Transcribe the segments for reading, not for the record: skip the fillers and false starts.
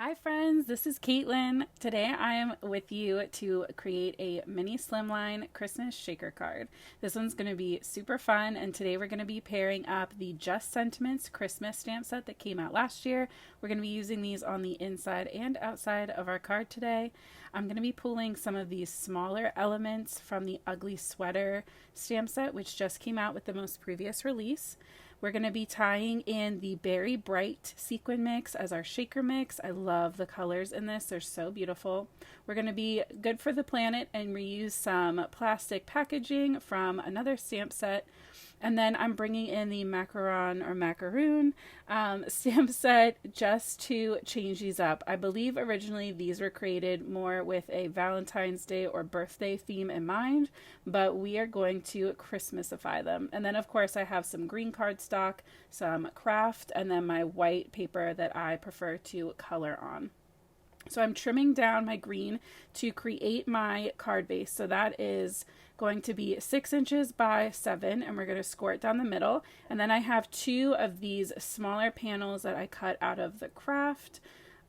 Hi friends, this is Caitlin. Today I am with you to create a mini slimline Christmas shaker card. This one's going to be super fun, and today we're going to be pairing up the Just Sentiments Christmas stamp set that came out last year. We're going to be using these on the inside and outside of our card today. I'm going to be pulling some of these smaller elements from the Ugly Sweater stamp set, which just came out with the most previous release. We're going to be tying in the Berry Bright sequin mix as our shaker mix. I love the colors in this. They're so beautiful. We're going to be good for the planet and reuse some plastic packaging from another stamp set. And then I'm bringing in the macaron or macaroon stamp set just to change these up. I believe originally these were created more with a Valentine's Day or birthday theme in mind, but we are going to Christmasify them. And then of course I have some green cardstock, some craft, and then my white paper that I prefer to color on. So I'm trimming down my green to create my card base. So that is going to be 6 inches by 7, and we're going to score it down the middle. And then I have 2 of these smaller panels that I cut out of the craft.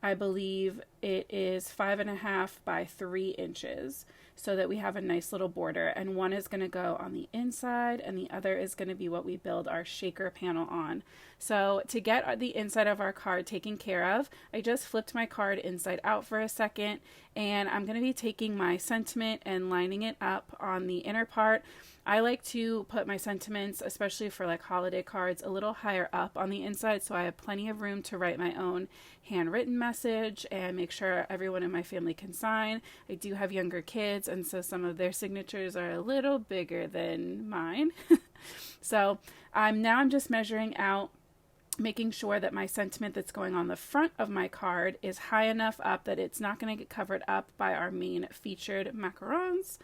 I believe it is 5.5 by 3 inches, so that we have a nice little border, and one is going to go on the inside and the other is going to be what we build our shaker panel on. So to get the inside of our card taken care of, I just flipped my card inside out for a second, and I'm going to be taking my sentiment and lining it up on the inner part. I like to put my sentiments, especially for like holiday cards, a little higher up on the inside so I have plenty of room to write my own handwritten message and make sure everyone in my family can sign. I do have younger kids, and so some of their signatures are a little bigger than mine. So I'm just measuring out, making sure that my sentiment that's going on the front of my card is high enough up that it's not going to get covered up by our main featured macarons.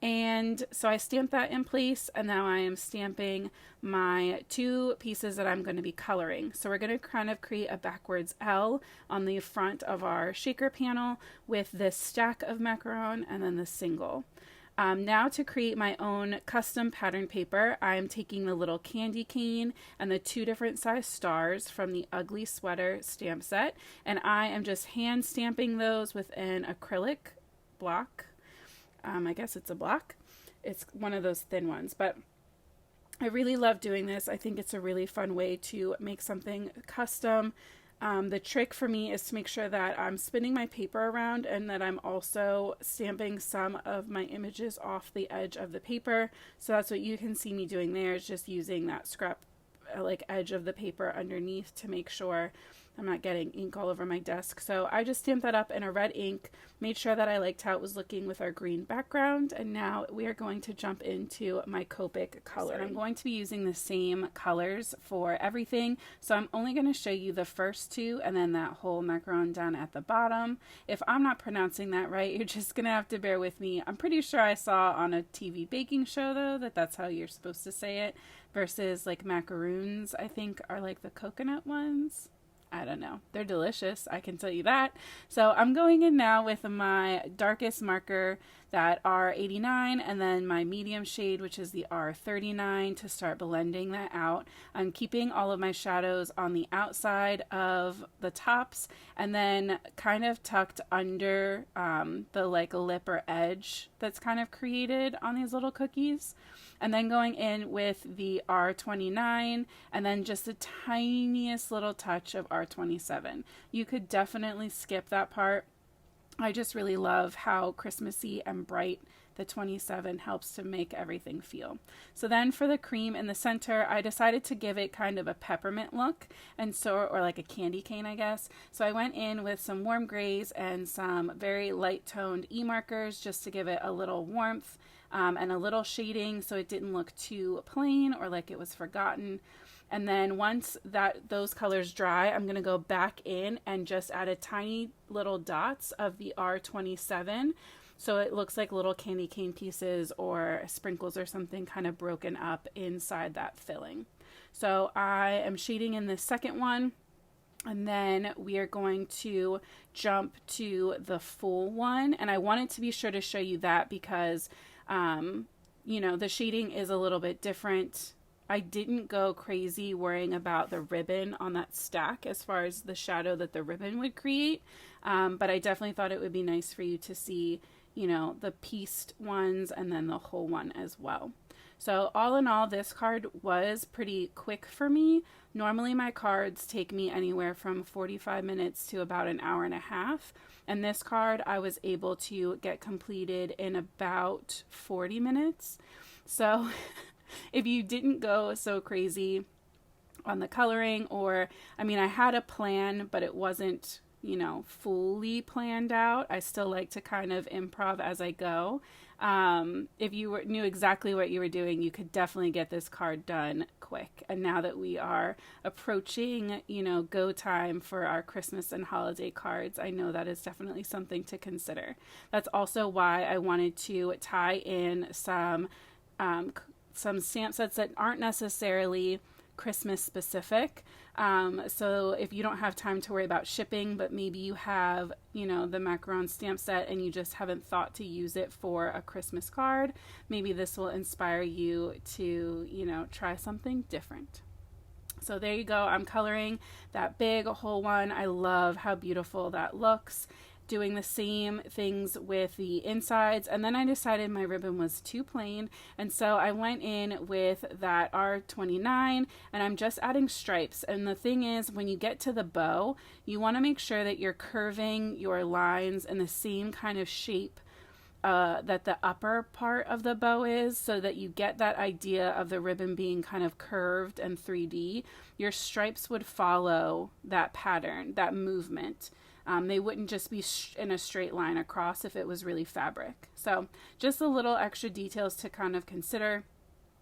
And so I stamped that in place, and now I am stamping my 2 pieces that I'm going to be coloring. So we're going to kind of create a backwards L on the front of our shaker panel with this stack of macaron and then the single. Now to create my own custom pattern paper, I'm taking the little candy cane and the 2 different size stars from the Ugly Sweater stamp set, and I am just hand stamping those with an acrylic block. I guess it's a block. It's one of those thin ones, but I really love doing this. I think it's a really fun way to make something custom. The trick for me is to make sure that I'm spinning my paper around and that I'm also stamping some of my images off the edge of the paper. So that's what you can see me doing there, is just using that scrap like edge of the paper underneath to make sure I'm not getting ink all over my desk. So I just stamped that up in a red ink, made sure that I liked how it was looking with our green background, and now we are going to jump into my Copic color. I'm going to be using the same colors for everything, so I'm only going to show you the first 2 and then that whole macaron down at the bottom. If I'm not pronouncing that right, you're just going to have to bear with me. I'm pretty sure I saw on a TV baking show, though, that that's how you're supposed to say it, versus like macaroons, I think, are like the coconut ones. I don't know. They're delicious, I can tell you that. So I'm going in now with my darkest marker, that R89, and then my medium shade, which is the R39, to start blending that out. I'm keeping all of my shadows on the outside of the tops, and then kind of tucked under the like lip or edge that's kind of created on these little cookies. And then going in with the R29, and then just the tiniest little touch of R27. You could definitely skip that part. I just really love how Christmassy and bright the 27 helps to make everything feel. So then for the cream in the center, I decided to give it kind of a peppermint look, and so, or like a candy cane, I guess. So I went in with some warm grays and some very light toned E-markers just to give it a little warmth and a little shading, so it didn't look too plain or like it was forgotten. And then once those colors dry, I'm going to go back in and just add a tiny little dots of the R27, so it looks like little candy cane pieces or sprinkles or something kind of broken up inside that filling. So I am shading in the second one, and then we are going to jump to the full one. And I wanted to be sure to show you that because you know, the shading is a little bit different I didn't go crazy worrying about the ribbon on that stack as far as the shadow that the ribbon would create. But I definitely thought it would be nice for you to see, you know, the pieced ones and then the whole one as well. So all in all, this card was pretty quick for me. Normally my cards take me anywhere from 45 minutes to about an hour and a half. And this card I was able to get completed in about 40 minutes. So if you didn't go so crazy on the coloring, or, I mean, I had a plan, but it wasn't, you know, fully planned out. I still like to kind of improv as I go. If you knew exactly what you were doing, you could definitely get this card done quick. And now that we are approaching, you know, go time for our Christmas and holiday cards, I know that is definitely something to consider. That's also why I wanted to tie in some stamp sets that aren't necessarily Christmas specific. So if you don't have time to worry about shipping, but maybe you have, you know, the macaron stamp set and you just haven't thought to use it for a Christmas card, maybe this will inspire you to, you know, try something different. So there you go. I'm coloring that big whole one. I love how beautiful that looks. Doing the same things with the insides, and then I decided my ribbon was too plain, and so I went in with that R29 and I'm just adding stripes. And the thing is, when you get to the bow, you want to make sure that you're curving your lines in the same kind of shape that the upper part of the bow is, so that you get that idea of the ribbon being kind of curved and 3D. Your stripes would follow that pattern, that movement. They wouldn't just be in a straight line across if it was really fabric. So just a little extra details to kind of consider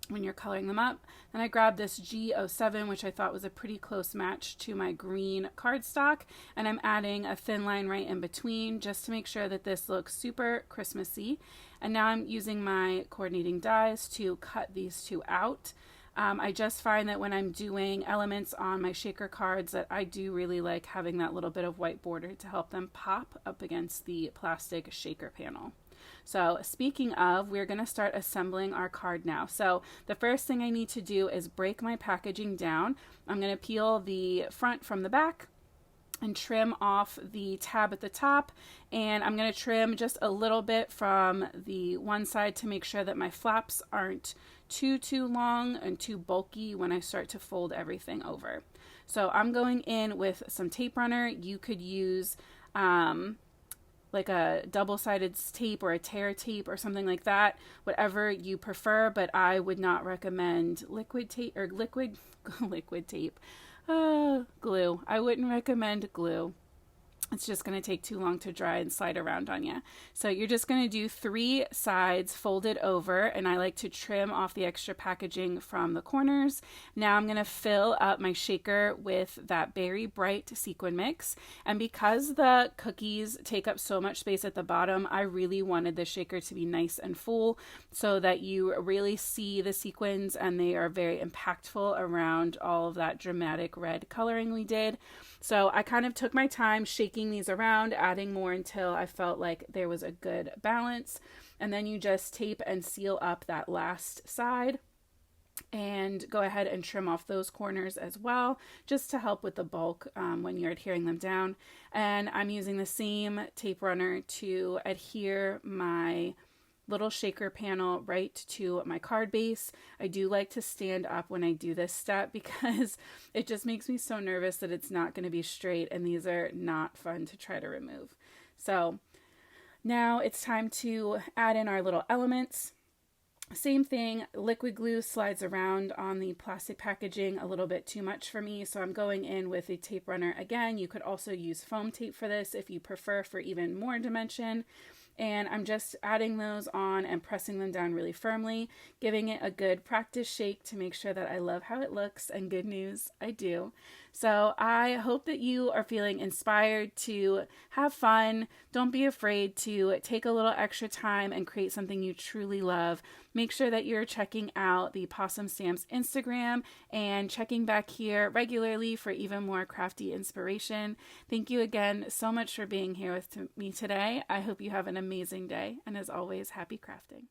when you're coloring them up. Then I grabbed this G07, which I thought was a pretty close match to my green cardstock, and I'm adding a thin line right in between just to make sure that this looks super Christmassy. And now I'm using my coordinating dies to cut these two out. I just find that when I'm doing elements on my shaker cards that I do really like having that little bit of white border to help them pop up against the plastic shaker panel. So speaking of, we're going to start assembling our card now. So the first thing I need to do is break my packaging down. I'm going to peel the front from the back and trim off the tab at the top, and I'm going to trim just a little bit from the one side to make sure that my flaps aren't too long and too bulky when I start to fold everything over. So I'm going in with some tape runner. You could use like a double-sided tape or a tear tape or something like that, whatever you prefer, but I would not recommend liquid tape or liquid tape. Glue. I wouldn't recommend glue. It's just going to take too long to dry and slide around on you. So you're just going to do 3 sides folded over, and I like to trim off the extra packaging from the corners. Now I'm going to fill up my shaker with that Berry Bright sequin mix, and because the cookies take up so much space at the bottom, I really wanted the shaker to be nice and full so that you really see the sequins and they are very impactful around all of that dramatic red coloring we did. So I kind of took my time shaking these around, adding more until I felt like there was a good balance. And then you just tape and seal up that last side and go ahead and trim off those corners as well, just to help with the bulk when you're adhering them down. And I'm using the same tape runner to adhere my little shaker panel right to my card base. I do like to stand up when I do this step because it just makes me so nervous that it's not going to be straight, and these are not fun to try to remove. So now it's time to add in our little elements. Same thing, liquid glue slides around on the plastic packaging a little bit too much for me, so I'm going in with a tape runner again. You could also use foam tape for this if you prefer, for even more dimension. And I'm just adding those on and pressing them down really firmly, giving it a good practice shake to make sure that I love how it looks, and good news, I do. So I hope that you are feeling inspired to have fun. Don't be afraid to take a little extra time and create something you truly love. Make sure that you're checking out the Pawsome Stamps Instagram and checking back here regularly for even more crafty inspiration. Thank you again so much for being here with me today. I hope you have an amazing day, and as always, happy crafting.